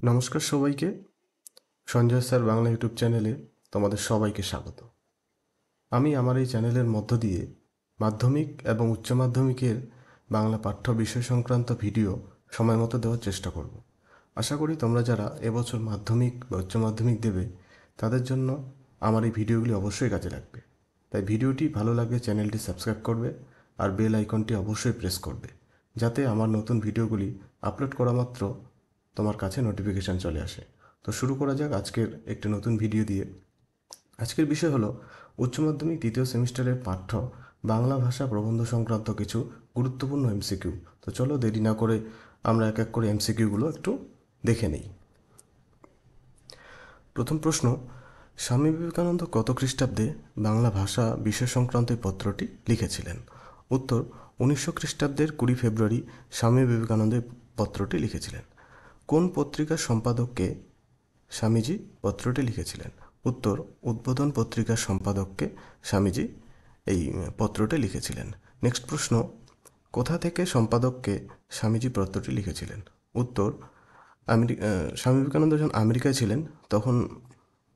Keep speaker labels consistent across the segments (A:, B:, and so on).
A: নমস্কার সবাইকে। Sanjay sir Bangla YouTube চ্যানেলে তোমাদের সবাইকে স্বাগত। আমি আমার এই চ্যানেলের মধ্য দিয়ে মাধ্যমিক এবং উচ্চ মাধ্যমিকের বাংলা পাঠ্য বিষয় সংক্রান্ত ভিডিও সময় মতো দেওয়ার চেষ্টা করব। আশা করি তোমরা যারা এবছর মাধ্যমিক বা উচ্চ মাধ্যমিক দেবে তাদের জন্য আমার এই ভিডিওগুলি অবশ্যই কাজে লাগবে। তাই ভিডিওটি ভালো লাগলে চ্যানেলটি সাবস্ক্রাইব করবে আর বেল আইকনটি অবশ্যই প্রেস করবে, যাতে আমার নতুন ভিডিওগুলি আপলোড করা মাত্র তোমার কাছে নোটিফিকেশান চলে আসে। তো শুরু করা যাক আজকের একটি নতুন ভিডিও দিয়ে। আজকের বিষয় হলো উচ্চ মাধ্যমিক তৃতীয় সেমিস্টারের পাঠ্য বাংলা ভাষা প্রবন্ধ সংক্রান্ত কিছু গুরুত্বপূর্ণ এমসিকিউ। তো চলো দেরি না করে আমরা এক এক করে এমসিকিউগুলো একটু দেখে নিই। প্রথম প্রশ্ন, স্বামী বিবেকানন্দ কত খ্রিস্টাব্দে বাংলা ভাষা বিষয় সংক্রান্ত এই পত্রটি লিখেছিলেন? উত্তর, 1900 খ্রিস্টাব্দের 20 ফেব্রুয়ারি স্বামী বিবেকানন্দ এই পত্রটি লিখেছিলেন। কোন পত্রিকার সম্পাদককে স্বামীজি পত্রটি লিখেছিলেন? উত্তর, উদ্বোধন পত্রিকার সম্পাদককে স্বামীজি এই পত্রটি লিখেছিলেন। নেক্সট প্রশ্ন, কোথা থেকে সম্পাদককে স্বামীজি পত্রটি লিখেছিলেন? উত্তর, স্বামী বিবেকানন্দ যখন আমেরিকায় ছিলেন তখন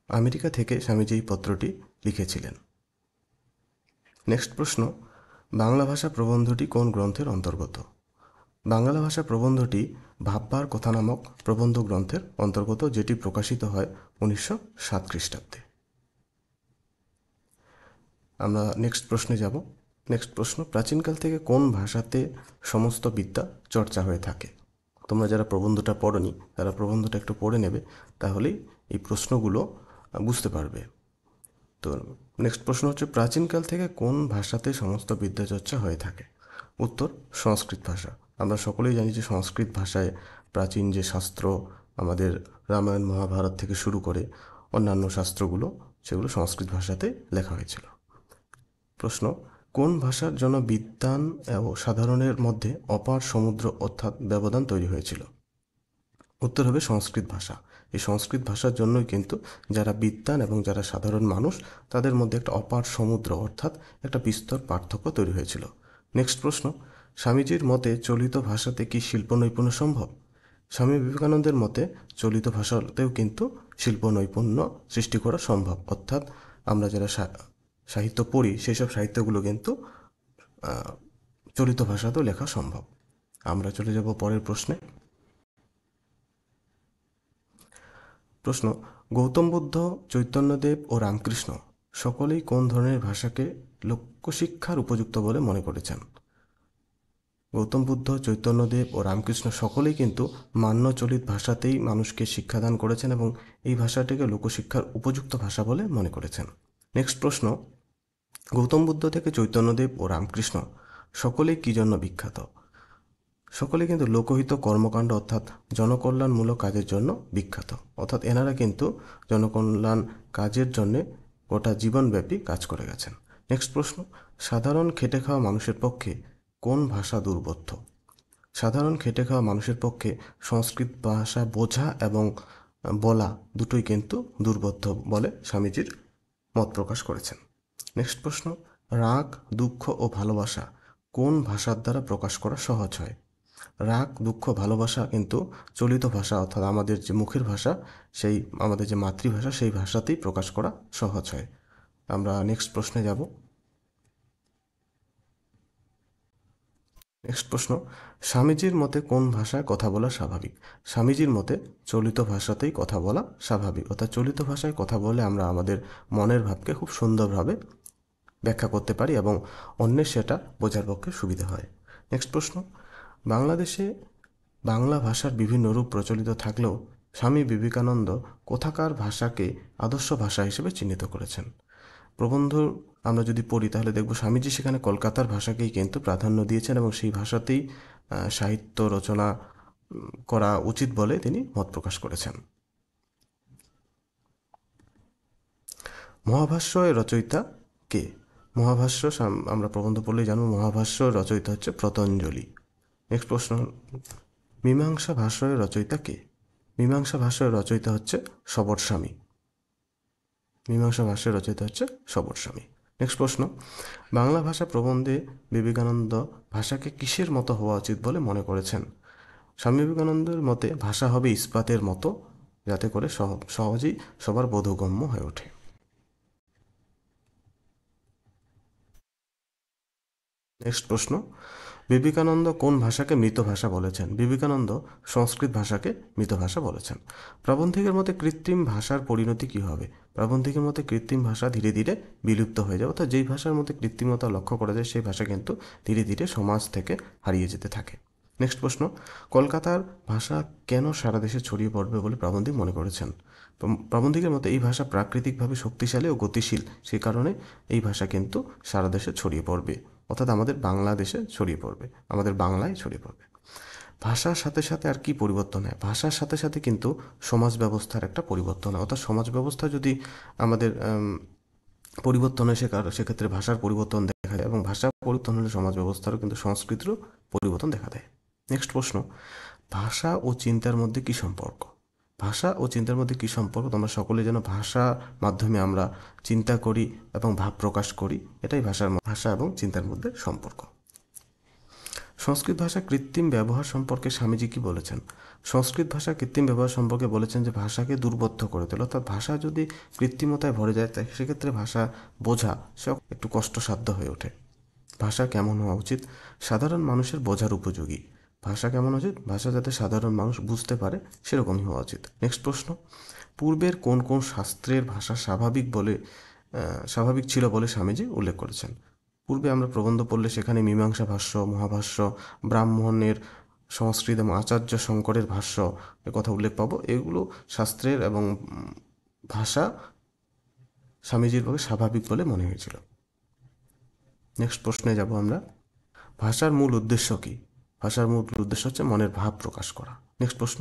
A: আমেরিকা থেকে স্বামীজি এই পত্রটি লিখেছিলেন। নেক্সট প্রশ্ন, বাংলা ভাষা প্রবন্ধটি কোন গ্রন্থের অন্তর্গত? বাংলা ভাষা প্রবন্ধটি ভাববার কথা নামক প্রবন্ধ গ্রন্থের অন্তর্গত, যেটি প্রকাশিত হয় 1907 খ্রিস্টাব্দে। আমরা নেক্সট প্রশ্নে যাব। নেক্সট প্রশ্ন, প্রাচীনকাল থেকে কোন ভাষাতে সমস্ত বিদ্যা চর্চা হয়ে থাকে? তোমরা যারা প্রবন্ধটা পড়োনি তারা প্রবন্ধটা একটু পড়ে নেবে, তাহলেই এই প্রশ্নগুলো বুঝতে পারবে। তো নেক্সট প্রশ্ন হচ্ছে, প্রাচীনকাল থেকে কোন ভাষাতে সমস্ত বিদ্যা চর্চা হয়ে থাকে? উত্তর, সংস্কৃত ভাষা। আমরা সকলেই জানি যে সংস্কৃত ভাষায় প্রাচীন যে শাস্ত্র, আমাদের রামায়ণ মহাভারত থেকে শুরু করে অন্যান্য শাস্ত্রগুলো, সেগুলো সংস্কৃত ভাষাতে লেখা হয়েছিল। প্রশ্ন, কোন ভাষার জন্য বিদ্বান ও সাধারণের মধ্যে অপার সমুদ্র অর্থাৎ ব্যবধান তৈরি হয়েছিল? উত্তর হবে সংস্কৃত ভাষা। এই সংস্কৃত ভাষার জন্যই কিন্তু যারা বিদ্বান এবং যারা সাধারণ মানুষ তাদের মধ্যে একটা অপার সমুদ্র অর্থাৎ একটা বিস্তর পার্থক্য তৈরি হয়েছিল। নেক্সট প্রশ্ন, স্বামীজির মতে চলিত ভাষাতে কি শিল্প নৈপুণ্য সম্ভব? স্বামী বিবেকানন্দের মতে চলিত ভাষাতেও কিন্তু শিল্প নৈপুণ্য সৃষ্টি করা সম্ভব, অর্থাৎ আমরা যারা সাহিত্য পড়ি সেই সব সাহিত্যগুলো কিন্তু চলিত ভাষাতেও লেখা সম্ভব। আমরা চলে যাব পরের প্রশ্নে। প্রশ্ন, গৌতম বুদ্ধ, চৈতন্যদেব ও রামকৃষ্ণ সকলেই কোন ধরনের ভাষাকে লোকশিক্ষার উপযুক্ত বলে মনে করেছেন? গৌতম বুদ্ধ, চৈতন্যদেব ও রামকৃষ্ণ সকলেই কিন্তু মান্যচলিত ভাষাতেই মানুষকে শিক্ষাদান করেছেন এবং এই ভাষাটিকে লোকশিক্ষার উপযুক্ত ভাষা বলে মনে করেছেন। নেক্সট প্রশ্ন, গৌতম বুদ্ধ থেকে চৈতন্যদেব ও রামকৃষ্ণ সকলেই কী জন্য বিখ্যাত? সকলে কিন্তু লোকহিত কর্মকাণ্ড অর্থাৎ জনকল্যাণমূলক কাজের জন্য বিখ্যাত, অর্থাৎ এনারা কিন্তু জনকল্যাণ কাজের জন্যে গোটা জীবনব্যাপী কাজ করে গেছেন। নেক্সট প্রশ্ন, সাধারণ খেটে খাওয়া মানুষের পক্ষে কোন ভাষা দুর্বোধ্য? সাধারণ খেটে খাওয়া মানুষের পক্ষে সংস্কৃত ভাষা বোঝা এবং বলা দুটোই কিন্তু দুর্বোধ্য বলে স্বামীজির মত প্রকাশ করেছেন। নেক্সট প্রশ্ন, রাগ, দুঃখ ও ভালোবাসা কোন ভাষার দ্বারা প্রকাশ করা সহজ হয়? রাগ, দুঃখ, ভালোবাসা কিন্তু চলিত ভাষা অর্থাৎ আমাদের যে মুখের ভাষা, সেই আমাদের যে মাতৃভাষা সেই ভাষাতেই প্রকাশ করা সহজ হয়। আমরা নেক্সট প্রশ্নে যাব। নেক্সট প্রশ্ন, স্বামীজির মতে কোন ভাষায় কথা বলা স্বাভাবিক? স্বামীজির মতে চলিত ভাষাতেই কথা বলা স্বাভাবিক, অর্থাৎ চলিত ভাষায় কথা বলে আমরা আমাদের মনের ভাবকে খুব সুন্দরভাবে ব্যাখ্যা করতে পারি এবং অন্যের সেটা বোঝার পক্ষে সুবিধা হয়। নেক্সট প্রশ্ন, বাংলাদেশে বাংলা ভাষার বিভিন্ন রূপ প্রচলিত থাকলেও স্বামী বিবেকানন্দ কোথাকার ভাষাকে আদর্শ ভাষা হিসেবে চিহ্নিত করেছেন? প্রবন্ধ আমরা যদি পড়ি তাহলে দেখব স্বামীজি সেখানে কলকাতার ভাষাকেই কিন্তু প্রাধান্য দিয়েছেন এবং সেই ভাষাতেই সাহিত্য রচনা করা উচিত বলে তিনি মত প্রকাশ করেছেন। মহাভাষ্যের রচয়িতা কে? মহাভাষ্য আমরা প্রবন্ধ পড়লেই জানব মহাভাষ্য রচয়িতা হচ্ছে পতঞ্জলি। নেক্সট প্রশ্ন, মীমাংসা ভাষ্যের রচয়িতা কে? মীমাংসা ভাষ্যের রচয়িতা হচ্ছে সবরস্বামী। মীমাংসা ভাষ্যের রচয়িতা হচ্ছে সবরস্বামী। নেক্সট প্রশ্ন, বাংলা ভাষা প্রবন্ধে বিবেকানন্দ ভাষাকে কিসের মতো হওয়া উচিত বলে মনে করেছেন? স্বামী বিবেকানন্দের মতে ভাষা হবে ইস্পাতের মতো, যাতে করে সহজেই সবার বোধগম্য হয়ে ওঠে। নেক্সট প্রশ্ন, বিবেকানন্দ কোন ভাষাকে মৃত ভাষা বলেছেন? বিবেকানন্দ সংস্কৃত ভাষাকে মৃত ভাষা বলেছেন। প্রাবন্ধিকের মতে কৃত্রিম ভাষার পরিণতি কী হবে? প্রাবন্ধিকের মতে কৃত্রিম ভাষা ধীরে ধীরে বিলুপ্ত হয়ে যাবে, অর্থাৎ যেই ভাষার মধ্যে কৃত্রিমতা লক্ষ্য করা যায় সেই ভাষা কিন্তু ধীরে ধীরে সমাজ থেকে হারিয়ে যেতে থাকে। নেক্সট প্রশ্ন, কলকাতার ভাষা কেন সারা দেশে ছড়িয়ে পড়বে বলে প্রাবন্ধিক মনে করেছেন? প্রাবন্ধিকের মতে এই ভাষা প্রাকৃতিকভাবে শক্তিশালী ও গতিশীল, সেই কারণে এই ভাষা কিন্তু সারা দেশে ছড়িয়ে পড়বে, অর্থাৎ আমাদের বাংলাদেশে ছড়িয়ে পড়বে, আমাদের বাংলায় ছড়িয়ে পড়বে। ভাষার সাথে সাথে আর কি পরিবর্তন হয়? ভাষার সাথে সাথে কিন্তু সমাজ ব্যবস্থার একটা পরিবর্তন হয়, অর্থাৎ সমাজ ব্যবস্থা যদি আমাদের পরিবর্তন হয় সেক্ষেত্রে ভাষার পরিবর্তন দেখা যায়, এবং ভাষা পরিবর্তন হলে সমাজ ব্যবস্থারও কিন্তু সংস্কৃতিরও পরিবর্তন দেখা দেয়। নেক্সট প্রশ্ন, ভাষা ও চিন্তার মধ্যে কী সম্পর্ক? ভাষা ও চিন্তার মধ্যে কী সম্পর্ক? তোমরা সকলে যেন ভাষা মাধ্যমে আমরা চিন্তা করি এবং ভাব প্রকাশ করি, এটাই ভাষা এবং চিন্তার মধ্যে সম্পর্ক। সংস্কৃত ভাষা কৃত্রিম ব্যবহার সম্পর্কে স্বামীজি কি বলেছেন? সংস্কৃত ভাষা কৃত্রিম ব্যবহার সম্পর্কে বলেছেন যে ভাষাকে দুর্বোধ্য করে তোলে, অর্থাৎ ভাষা যদি কৃত্রিমতায় ভরে যায় তাই সেক্ষেত্রে ভাষা বোঝা সে একটু কষ্টসাধ্য হয়ে ওঠে। ভাষা কেমন হওয়া উচিত? সাধারণ মানুষের বোঝার উপযোগী। ভাষা কেমন উচিত? ভাষা যাতে সাধারণ মানুষ বুঝতে পারে সেরকমই হওয়া উচিত। নেক্সট প্রশ্ন, পূর্বের কোন কোন শাস্ত্রের ভাষা স্বাভাবিক ছিল বলে স্বামীজি উল্লেখ করেছেন? পূর্বে আমরা প্রবন্ধ পড়লে সেখানে মীমাংসা ভাষ্য, মহাভাষ্য, ব্রাহ্মণের সংস্কৃত এবং আচার্য শঙ্করের ভাষ্য এ কথা উল্লেখ পাবো। এগুলো শাস্ত্রের এবং ভাষা স্বামীজির পক্ষে স্বাভাবিক বলে মনে হয়েছিল। নেক্সট প্রশ্নে যাব আমরা, ভাষার মূল উদ্দেশ্য কী? ভাষার মূল উদ্দেশ্য হচ্ছে মনের ভাব প্রকাশ করা। নেক্সট প্রশ্ন,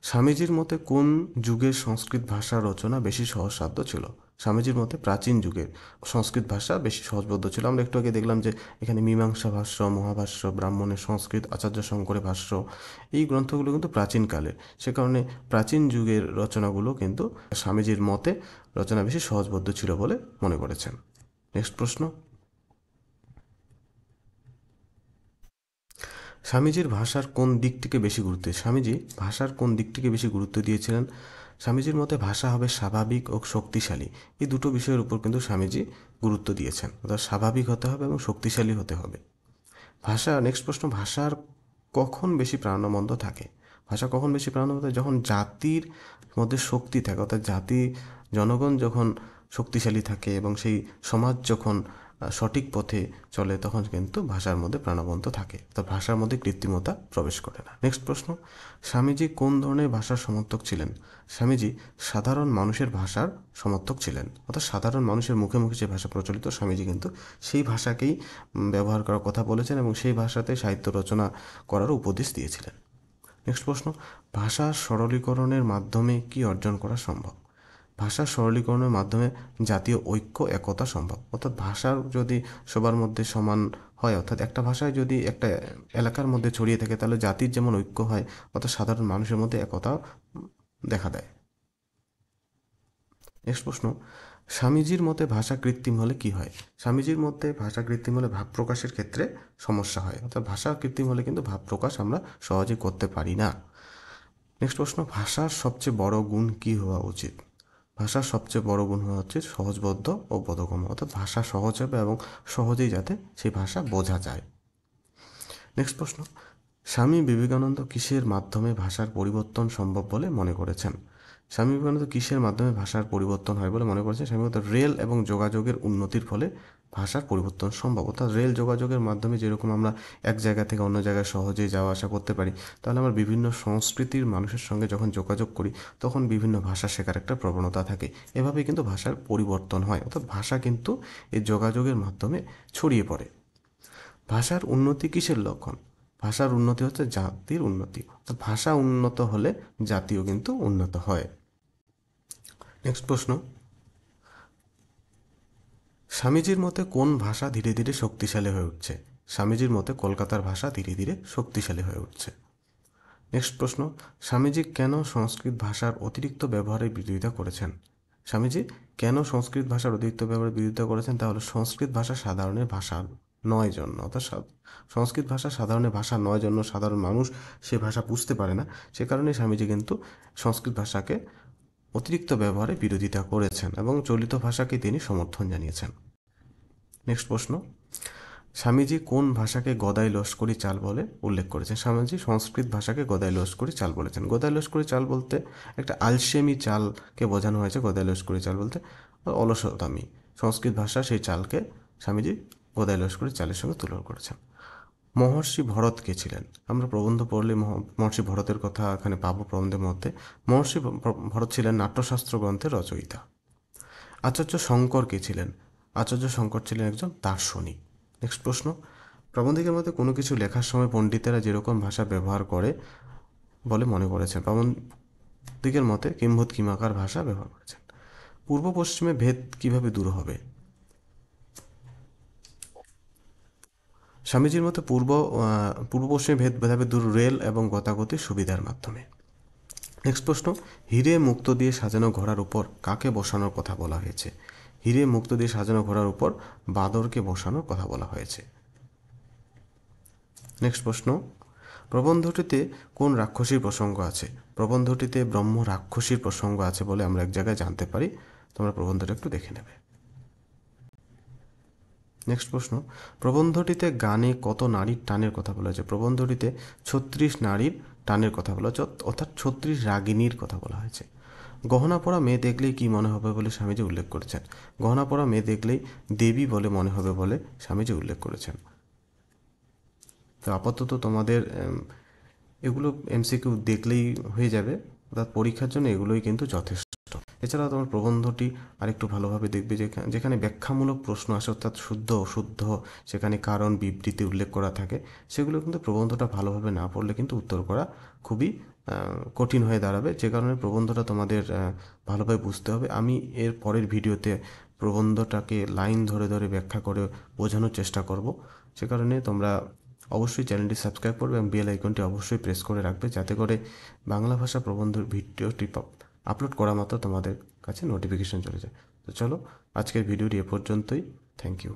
A: স্বামীজির মতে কোন যুগের সংস্কৃত ভাষা রচনা বেশি সহজসাধ্য ছিল? স্বামীজির মতে প্রাচীন যুগের সংস্কৃত ভাষা বেশি সহজবোধ্য ছিল। আমরা একটু আগে দেখলাম যে এখানে মীমাংসা ভাষ্য, মহাভাষ্য, ব্রাহ্মণের সংস্কৃত, আচার্য শঙ্করের ভাষ্য, এই গ্রন্থগুলো কিন্তু প্রাচীনকালের, সে কারণে প্রাচীন যুগের রচনাগুলো কিন্তু স্বামীজির মতে রচনা বেশি সহজবোধ্য ছিল বলে মনে করেছেন। নেক্সট প্রশ্ন, স্বামীজির ভাষার কোন দিকটিকে বেশি গুরুত্ব? স্বামীজি ভাষার কোন দিকটিকে বেশি গুরুত্ব দিয়েছিলেন? স্বামীজির মতে ভাষা হবে স্বাভাবিক ও শক্তিশালী, এই দুটো বিষয়ের উপর কিন্তু স্বামীজি গুরুত্ব দিয়েছেন, অর্থাৎ স্বাভাবিক হতে হবে এবং শক্তিশালী হতে হবে। নেক্সট প্রশ্ন, ভাষার কখন বেশি প্রাণবন্ত থাকে? ভাষা কখন বেশি প্রাণবন্ত থাকে? যখন জাতির মধ্যে শক্তি থাকে, অর্থাৎ জনগণ যখন শক্তিশালী থাকে এবং সেই সমাজ যখন সঠিক পথে চলে তখন কিন্তু ভাষার মধ্যে প্রাণবন্ত থাকে, অর্থাৎ ভাষার মধ্যে কৃত্রিমতা প্রবেশ করে না। নেক্সট প্রশ্ন, স্বামীজি কোন ধরনের ভাষার সমর্থক ছিলেন? স্বামীজি সাধারণ মানুষের ভাষার সমর্থক ছিলেন, অর্থাৎ সাধারণ মানুষের মুখে মুখে যে ভাষা প্রচলিত স্বামীজি কিন্তু সেই ভাষাকেই ব্যবহার করার কথা বলেছেন এবং সেই ভাষাতে সাহিত্য রচনা করারও উপদেশ দিয়েছিলেন। নেক্সট প্রশ্ন, ভাষার সরলীকরণের মাধ্যমে কি অর্জন করা সম্ভব? ভাষার সরলীকরণের মাধ্যমে জাতীয় ঐক্য একতা সম্ভব, অর্থাৎ ভাষার যদি সবার মধ্যে সমান হয়, অর্থাৎ একটা ভাষায় যদি একটা এলাকার মধ্যে ছড়িয়ে থাকে তাহলে জাতির যেমন ঐক্য হয়, অর্থাৎ সাধারণ মানুষের মধ্যে একতা দেখা দেয়। নেক্সট প্রশ্ন, স্বামীজির মতে ভাষা কৃত্রিম হলে কি হয়? স্বামীজির মতে ভাষা কৃত্রিম হলে ভাব প্রকাশের ক্ষেত্রে সমস্যা হয়, অর্থাৎ ভাষা কৃত্রিম হলে কিন্তু ভাব প্রকাশ আমরা সহজে করতে পারি না। নেক্সট প্রশ্ন, ভাষার সবচেয়ে বড় গুণ কি হওয়া উচিত? ভাষার সবচেয়ে বড় গুণ হওয়া হচ্ছে সহজবোধ্য ও বোধগম্য, অর্থাৎ ভাষা সহজ হবে এবং সহজেই যাতে সেই ভাষা বোঝা যায়। নেক্সট প্রশ্ন, স্বামী বিবেকানন্দ কিসের মাধ্যমে ভাষার পরিবর্তন সম্ভব বলে মনে করেছেন? স্বামী বিবেকানন্দ কিসের মাধ্যমে ভাষার পরিবর্তন হয় বলে মনে করেছেন? স্বামী বিবেকানন্দ রেল এবং যোগাযোগের উন্নতির ফলে ভাষার পরিবর্তন সম্ভব, অর্থাৎ রেল যোগাযোগের মাধ্যমে যেরকম আমরা এক জায়গা থেকে অন্য জায়গায় সহজেই যাওয়া আসা করতে পারি, তাহলে আমরা বিভিন্ন সংস্কৃতির মানুষের সঙ্গে যখন যোগাযোগ করি তখন বিভিন্ন ভাষা শেখার একটা প্রবণতা থাকে, এভাবেই কিন্তু ভাষার পরিবর্তন হয়, অর্থাৎ ভাষা কিন্তু এই যোগাযোগের মাধ্যমে ছড়িয়ে পড়ে। ভাষার উন্নতি কিসের লক্ষণ? ভাষার উন্নতি হচ্ছে জাতির উন্নতি, অর্থাৎ ভাষা উন্নত হলে জাতিও কিন্তু উন্নত হয়। নেক্সট প্রশ্ন, স্বামীজির মতে কোন ভাষা ধীরে ধীরে শক্তিশালী হয়ে উঠছে? স্বামীজির মতে কলকাতার ভাষা ধীরে ধীরে শক্তিশালী হয়ে উঠছে। নেক্সট প্রশ্ন, স্বামীজি কেন সংস্কৃত ভাষার অতিরিক্ত ব্যবহারের বিরোধিতা করেছেন? স্বামীজি কেন সংস্কৃত ভাষার অতিরিক্ত ব্যবহারের বিরোধিতা করেছেন? তাহলে সংস্কৃত ভাষা সাধারণের ভাষা নয় জন্য, অর্থাৎ সংস্কৃত ভাষা সাধারণ ভাষা নয় জন্য সাধারণ মানুষ সে ভাষা বুঝতে পারে না। সে কারণে স্বামীজি কিন্তু সংস্কৃত ভাষাকে অতিরিক্ত ব্যবহারে বিরোধিতা করেছেন এবং চলিত ভাষাকে তিনি সমর্থন জানিয়েছেন। নেক্সট প্রশ্ন, স্বামীজি কোন ভাষাকে গদাই লস্করি চাল বলে উল্লেখ করেছেন? স্বামীজি সংস্কৃত ভাষাকে গদাই লস্করি চাল বলেছেন। গদাই লস্করি চাল বলতে একটা আলসেমি চালকে বোঝানো হয়েছে। গদাই লস্করি চাল বলতে অলসতামি, সংস্কৃত ভাষা সেই চালকে স্বামীজি গদাই লস্করি চালের সঙ্গে তুলনা করেছেন। মহর্ষি ভরত কে ছিলেন? আমরা প্রবন্ধ পড়লে মহর্ষি ভরতের কথা এখানে পাবো প্রবন্ধের মধ্যে। মহর্ষি ভরত ছিলেন নাট্যশাস্ত্র গ্রন্থের রচয়িতা। আচার্য শঙ্কর কে ছিলেন? আচার্য শঙ্কর ছিলেন একজন দার্শনিক। নেক্সট প্রশ্ন, প্রবন্ধিকের মধ্যে কোনো কিছু লেখার সময় পণ্ডিতেরা যেরকম ভাষা ব্যবহার করে বলে মনে করেছেন, প্রবন্ধিকের মতে কিম্ভূত কিমাকার ভাষা ব্যবহার করেছেন। পূর্ব পশ্চিমে ভেদ কিভাবে দূর হবে? স্বামীজির মতে পূর্ব পশ্চিমে ভেদাভেদ দূর রেল এবং গতাগতির সুবিধার মাধ্যমে। নেক্সট প্রশ্ন, হিরে মুক্ত দিয়ে সাজানো ঘোড়ার উপর কাকে বসানোর কথা বলা হয়েছে? হিরে মুক্ত দিয়ে সাজানো ঘোড়ার উপর বাদরকে বসানোর কথা বলা হয়েছে। নেক্সট প্রশ্ন, প্রবন্ধটিতে কোন রাক্ষসীর প্রসঙ্গ আছে? প্রবন্ধটিতে ব্রহ্ম রাক্ষসীর প্রসঙ্গ আছে বলে আমরা এক জায়গায় জানতে পারি। তোমরা প্রবন্ধটা একটু দেখে নেবে। নেক্সট প্রশ্ন, প্রবন্ধটিতে গানে কত নারীর টানের কথা বলা হয়েছে? প্রবন্ধটিতে 36 নারীর টানের কথা বলা হয়েছে, অর্থাৎ 36 রাগিনীর কথা বলা হয়েছে। গহনা পরা মেয়ে দেখলেই কি মনে হবে বলে স্বামীজি উল্লেখ করেছেন? গহনা পরা মেয়ে দেখলেই দেবী বলে মনে হবে বলে স্বামীজি উল্লেখ করেছেন। তো আপাতত তোমাদের এগুলো এমসিকিউ দেখলেই হয়ে যাবে, অর্থাৎ পরীক্ষার জন্য এগুলোই কিন্তু যথেষ্ট। এছাড়াও তোমার প্রবন্ধটি আরেকটু ভালোভাবে দেখবে, যেখানে ব্যাখ্যামূলক প্রশ্ন আসে, অর্থাৎ শুদ্ধ অশুদ্ধ, সেখানে কারণ বিবৃতি উল্লেখ করা থাকে, সেগুলো কিন্তু প্রবন্ধটা ভালোভাবে না পড়লে কিন্তু উত্তর করা খুবই কঠিন হয়ে দাঁড়াবে। যে কারণে প্রবন্ধটা তোমাদের ভালোভাবে বুঝতে হবে। আমি এর পরের ভিডিওতে প্রবন্ধটাকে লাইন ধরে ধরে ব্যাখ্যা করে বোঝানোর চেষ্টা করব। সে কারণে তোমরা অবশ্যই চ্যানেলটি সাবস্ক্রাইব করবে এবং বেল আইকনটি অবশ্যই প্রেস করে রাখবে, যাতে করে বাংলা ভাষা প্রবন্ধের ভিডিওটি আপলোড করা মাত্র তোমাদের কাছে নোটিফিকেশন চলে যায়। তো চলো, আজকের ভিডিওটি এ পর্যন্তই। Thank you.